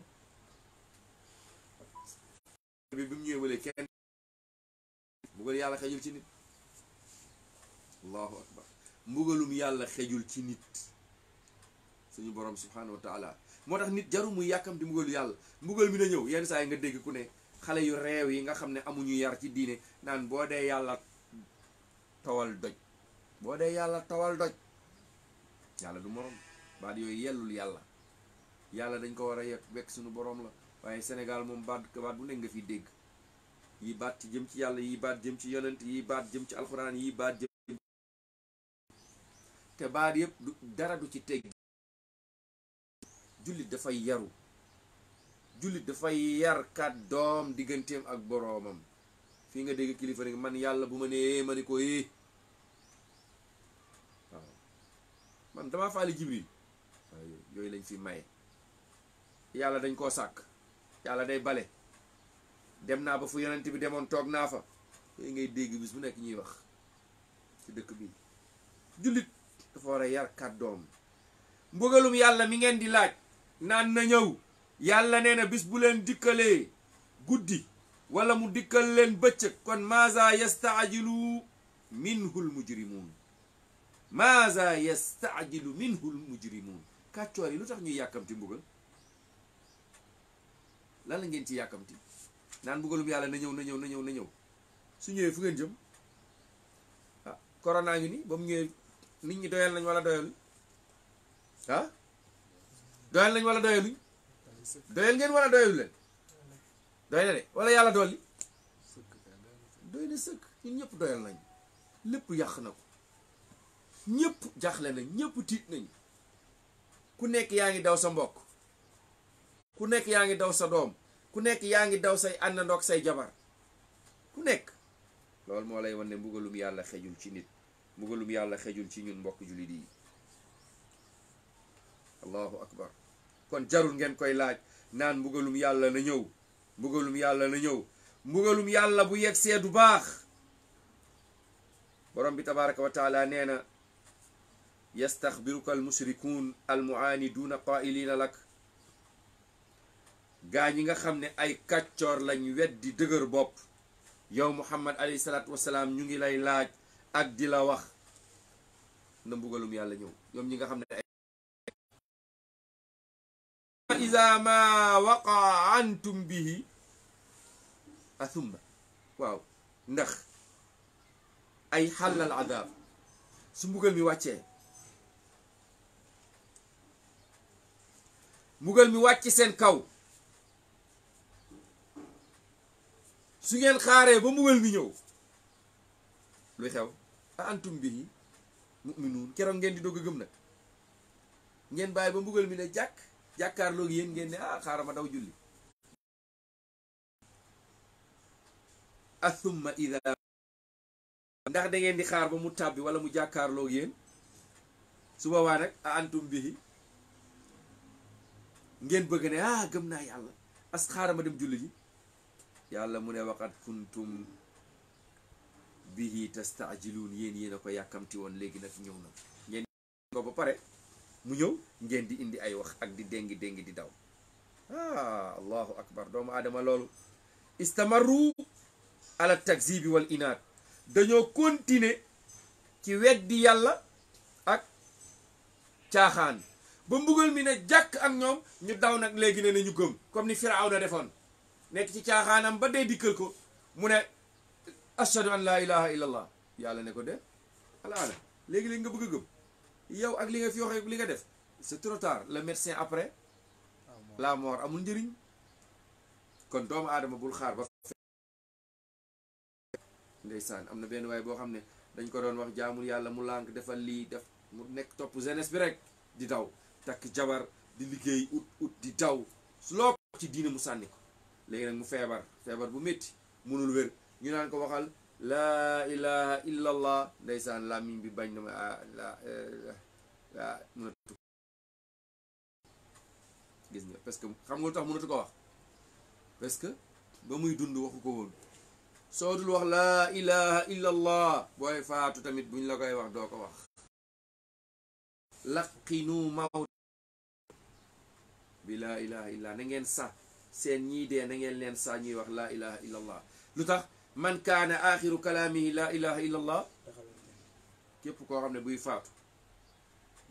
bi mu ñëwee wala kenn mbugal yàlla xejul ci nit allahu akbar mbugalum yàlla xejul ci nit suñu borom subhanahu wa taala moo tax nit jaru muy yàkkam di mbugalu yàlla mbugal mi na ñëw yenn saa yi nga dégg ku ne xale yu réew yi nga xam ne amuñu yar ci diine naan boo dee yàlla tawal doj boo dee yàlla tawal doj yàlla du morom baat yooyu yellul yàlla dañ ko war a yegg wekk suñu borom la waaye Sénégal moom baat bu nekk nga fi dégg yi baat ci jëm ci yàlla yi baat jëm ci yonent yi baat jëm ci alxuraan yi baat jëm te baat yëpp dara du ci teg jullit dafay yaru jullit dafay yar kat doom digganteem ak boroomam fii nga dégg kilifa ne man yàlla bu ma nee ma ni ko waaw man damaa faale Jibril waaw yooyu lañ fi maye yàlla dañ koo sàkk, yàlla day bale. dem naa ba fu yonent bi demoon toog naa fa, yooyu ngay dégg bis bu nekk ñuy wax ci dëkk bi. jullit dafa war a yar kàddoom. mbugalum yàlla mi ngeen di laaj naan na ñëw, yàlla nee na bis bu leen dikkalee guddi wala mu dikkal leen bëccëg, kon maaza yastaajilu minhul mujrimun, maaza yastaajilu minhul mujrimun. kàccoor yi lu tax ñuy yàkkamti mbugal? lan la ngeen ci yàkkamti naan mbugalum yàlla na ñëw na ñëw na ñëw na ñëw? su ñëwee fu ngeen jëm? ah corona ngi ni ba mu ñëwee nit ñi doyal nañ wala doyaluñ? ah doyal nañ wala doyaluñ? doyal ngeen wala doyalu leen? doy na de wala yàlla dolli? doy na sëkk. ñun ñëpp doyal nañ, lépp yàq na ko, ñëpp jaaxle nañ, ñëpp tiit nañ. ku nekk yaa ngi daw sa mbokk, ku nekk yaa ngi daw sa doom, ku nekk yaa ngi daw say àndandoog say jabar, ku nekk. loolu moo lay wan ne mbugalum yàlla xejul ci nit, mbugalum yàlla xejul ci ñun mbokk jullit yi. allahu akbar. kon jarul ngeen koy laaj naan mbugalum yàlla na ñëw, mbugalum yàlla na ñëw. mbugalum yàlla bu yegsee du baax. borom bi tabaraka wa taala nee na yastaxbiruka almushrikuun almuaaniduuna qaa'iliina lak. gaa ñi nga xam ne ay kàccoor lañ weddi dëgër bopp, yow muhammad alayhi salaatu wasalaam ñu ngi lay laaj ak di la wax na mbugalum yàlla ñëw. ñoom ñi nga xam ne ay iza ma waqaa antum bihi athumma, waaw ndax ay xàllal adab su mbugal mi wàccee, mbugal mi wàcc seen kaw, su ngeen xaaree ba mbugal mi ñëw luy xew? a antum bihi mu'minuun. keroog ngeen di dogg a gëm nag, ngeen bàyyi ba mbugal mi ne jàkkaarloog yéen ngeen ne xaaral ma daw julli. athumma ida, ndax da ngeen di xaar ba mu tàbbi wala mu jàkkaarloog yéen? su boobaa nag a antum bihi ngeen bëgg ne gëm naa yàlla as xaaral ma dem julli ji. yàlla mu ne waqad kuntum bihi tastaajiluun, yéen a ko yàkkamti woon, léegi nag ñëw na. ngeen ko ba pare mu ñëw ngeen di indi ay wax ak di déngi di daw. allahu akbar. doomu aadama loolu istamarru ala takzibi wal inaat, dañoo continuer ci weddi yàlla ak caaxaan ba mbugal mi ne jàkk ak ñoom ñu daw nag léegi ne ñu gëm, comme ni Firawna defoon, nekk ci caaxaanam ba dee dikkal ko mu ne ashhadu an laa ilaha illa allah. yàlla ne ko de alaana léegi nga bëgg a gëm yow ak li nga fi waxee li nga def, c'est trop tard. le médecin après la mort amul njëriñ. kon doomu aadama bul xaar ba ndeysaan. am na benn waay boo xam ne dañ ko doon wax jaamul yàlla mu lànk defal lii def, mu nekk topp jeunesse bi rek di daw, takk jabar di liggéey ut di daw, loo ko ci diine mu sànni ko. léegi nag mu feebar bu métti munul wér, ñu naan ko waxal laa ilaha illa allah, ndeysaan làmmiñ bi bañ na ma mënatu. gis nga parce que xam nga lu tax mënatu ko wax? parce que ba muy dund waxu ko woon. soo dul wax laa ilaha illa allah booy faatu tamit buñ la koy wax doo ko wax. laqinu mawt bi laa ilaha illa, na ngeen sax seen ñii dee na ngeen leen saa ñuy wax laa ilaha illa allah. lu tax? man kaana axiru kalaamihi laa ilaha illa allah. képp koo xam ne buy faatu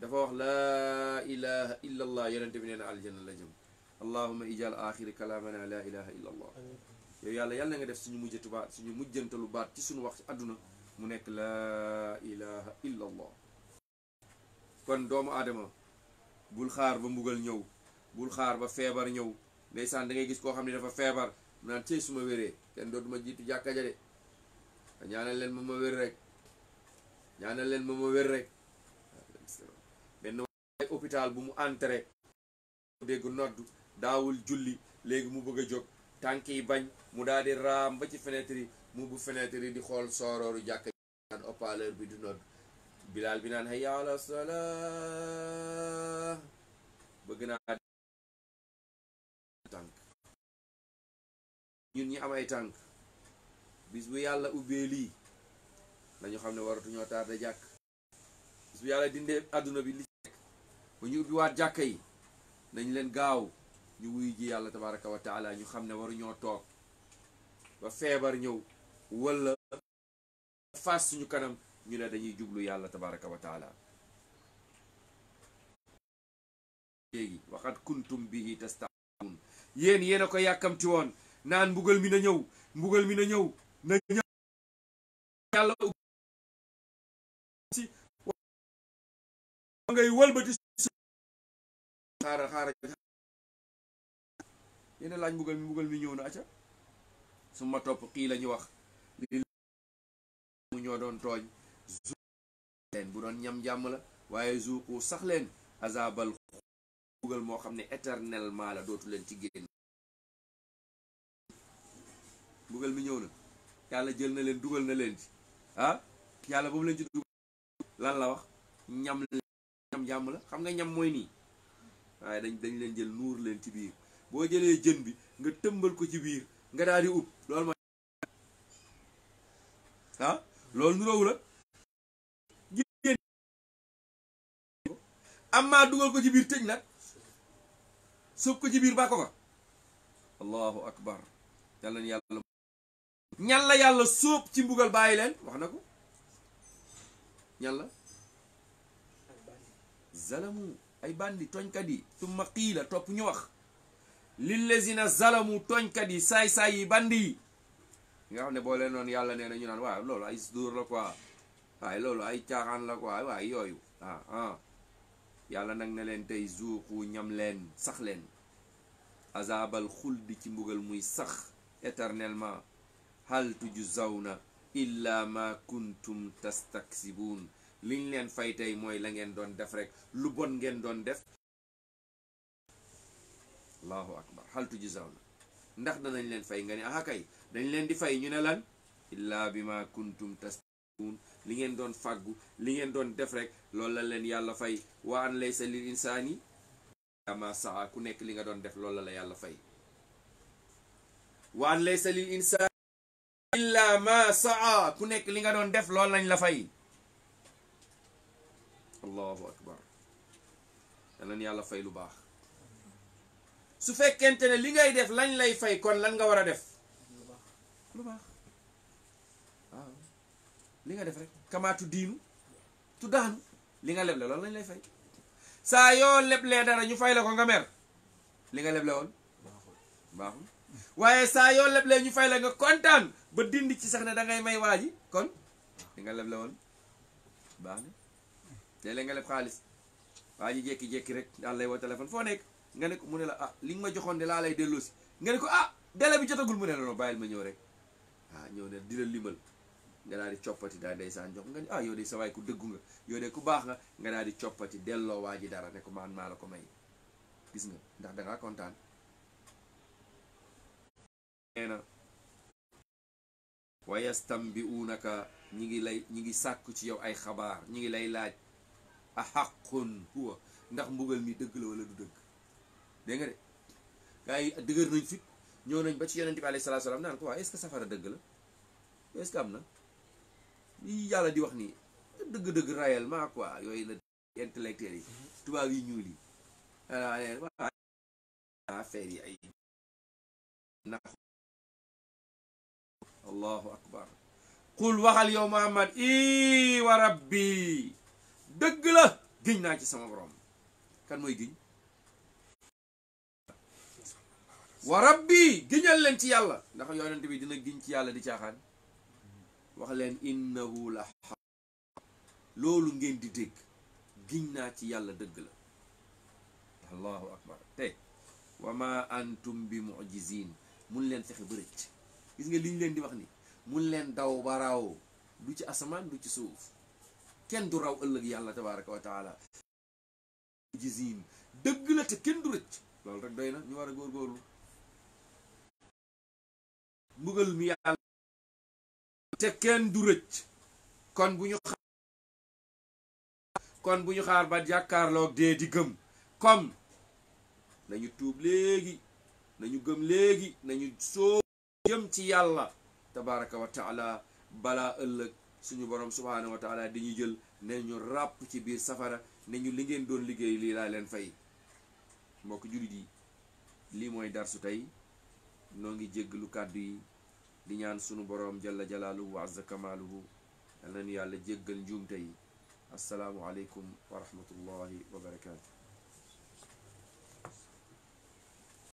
dafa wax laa ilaha illa allah, yonente bi nee na aljanna la jëm. allahuma ijal axiri kalaamana laa ilaha illa allah. yow yàlla nga def suñu mujjatu baat, suñu mujjantalu baat ci suñu wax ci àdduna mu nekk laa ilaha illa allah. kon doomu aadama bul xaar ba mbugal ñëw, bul xaar ba feebar ñëw. ndeysaan da ngay gis koo xam ne dafa feebar naan cey suma wéree kenn dootuma jiitu jàkka ja de, ñaanal leen ma wér rek, ñaanal leen ma wér rek. benn waay hôpital bu mu entré dégg noddu daawul julli, léegi mu bëgg a jóg tànk yi bañ, mu daal di raam ba ci fenêtre yi, mu bu fenêtre yi di xool soorooru jàkka naan haut-parleur bi du nodd, bilaal bi naan hayya ala salaa, bëgg naa ñun ñi am ay tànk bis bu yàlla ubbee lii nañu xam ne waratuñoo tardé jàkk. bis bu yàlla dindee àdduna bi li ci nekk ba ñu ubbiwaat jàkka yi nañ leen gaaw ñu wuy ji yàlla tabaraka wa taala. ñu xam ne waruñoo toog ba feebar ñëw wala faas suñu kanam ñu ne dañuy jublu yàlla tabaraka wa taala. léegi waxat kuntum bihi tasta'un, yéen a ko yàkkamti woon naan mbugal mi na ñëw, mbugal mi na ñëw na ñëw. yàlla si ngay wëlbati xaaral yéen a laaj mbugal mi ñëw na acca su ma topp kii la ñu wax li mu ñoo doon tooñ leen bu doon ñam jàmm la waaye zuuqu sax leen azabal mbugal moo xam ne éternellement la dootu leen ci génn. mbugal mi ñëw na yàlla jël na leen dugal na leen ci yàlla boobu leen ci dugal lan la wax ñam jàmm la. xam nga ñam mooy nii waaye dañ leen jël nuur leen ci biir. boo jëlee jën bi nga tëmbal ko ci biir nga daal di ub loolu mooy loolu nuróowu la jigéen am maa dugal ko ci biir tëj nag sóob ko ci biir baa ko fa. allahu akbar yàlla na yàlla ñan la yàlla sóob ci mbugal bàyyi leen wax na ko ñan la zalamu ay bandi tooñkat yi tumma qiila topp ñu wax lillazina zalamu tooñkat yi saay-saay yi bandi yi nga xam ne boo leen noonu yàlla nee na ñu naan waaw loolu ay dóor la quoi waaye loolu ay caaxaan la quoi waaye yooyu yàlla nag ne leen tey zuuqu ñam leen sax leen azabal xuldi ci mbugal muy sax éternellement hal tujzawna illa ma kuntum tastaksibuun liñ leen fay tey mooy la ngeen doon def rek lu bon ngeen doon def. allahu akbar hal tujzawna ndax danañ leen fay nga ne kay dañ leen di fay ñu ne lan illa bima kuntum tastaksibuun li ngeen doon fàggu li ngeen doon def rek loolu la leen yàlla fay. wa an laysa lil insaani ma saa ku nekk li nga doon def loolu la yàlla fay. wa an laysa lil insaani illa ma saa ku nekk li nga doon def loolu lañ la fay. allahu akbar yal na yàlla fay lu baax. su fekkente ne li ngay def lañ lay fay kon lan nga war a def lu baax. waaw li nga def rek kamaatu diinu tu daanu li nga leble loolu lañ lay fay. saa yoo leblee dara ñu fay la ko nga mer li nga leble woon baaxul waaye saa yoo leblee ñu fay la nga kontaan ba dindi ci sax ne da ngay may waaji kon li nga leble woon baax na. léeg-léeg nga leb xaalis waa ji jékki-jékki rek daal lay woo téléphone foo nekk nga ne ko mu ne la li nga ma joxoon de laa lay delloosi nga ne ko délai bi jotagul mu ne la non bàyyil ma ñëw rek ñëw ne di la limal nga daal di coppati daal ndeysaan jox nga ne yow de sa waay ku dëggu nga yow de ku baax nga daal di coppati delloo waa ji dara ne ko maa la ko may gis nga ndax dangaa kontaan. nee na wa yastambi'unaka ñi ngi sàkku ci yow ay xabaar ñi ngi lay laaj a xaqun huwa ndax mbugal mi dëgg la wala du dëgg. dégg nga de gaa yi dëgër nañ fit ñëw nañ ba ci yonent bi alayhi salaatu salaam naan ko waa est-ce que safara dëgg la est-ce que am na lii yàlla di wax nii dëgg-dëgg réellement quoi yooyu la intellectuels yi tubaab yi ñuul yi affaire yi ay nax. allahu akbar qul waxal yow Muhammad wa rabbi dëgg la giñ naa ci sama borom. kan mooy giñ wa rabbi giñal leen ci yàlla ndax yonent bi dina giñ ci yàlla di caaxaan. wax leen innahu la xaq loolu ngeen di dégg giñ naa ci yàlla dëgg la. allahu akbar te wa ma antum bi mu'jizin mun leen fexe ba rëcc. gis nga liñ leen di wax ni mun leen daw ba raw du ci asamaan du ci suuf kenn du raw ëllëg yàlla tabaraka wa taala. mu'jizin dëgg la te kenn du rëcc loolu rek doy na ñu war a góorgóorlu. mbugal mi yàlla te kenn du rëcc kon bu ñu xaar ba jàkkaarloog dee di gëm comme nañu tuub léegi nañu gëm léegi nañu soo jëm ci yàlla tabaraka wa taala balaa ëllëg suñu borom subhanahu wa taala dañuy jël ne ñu ràpp ci biir safara ne ñu li ngeen doon liggéey lii laa leen fay. mbokk jullit yi lii mooy darsu tey noo ngi jégglu kàddu yi di ñaan sunu borom jalla jalaaluhu wa azza kamaaluhu yal na ñu yàlla jéggal njuumte yi. assalaamu aleykum wa rahmatullahi wa barakaatu.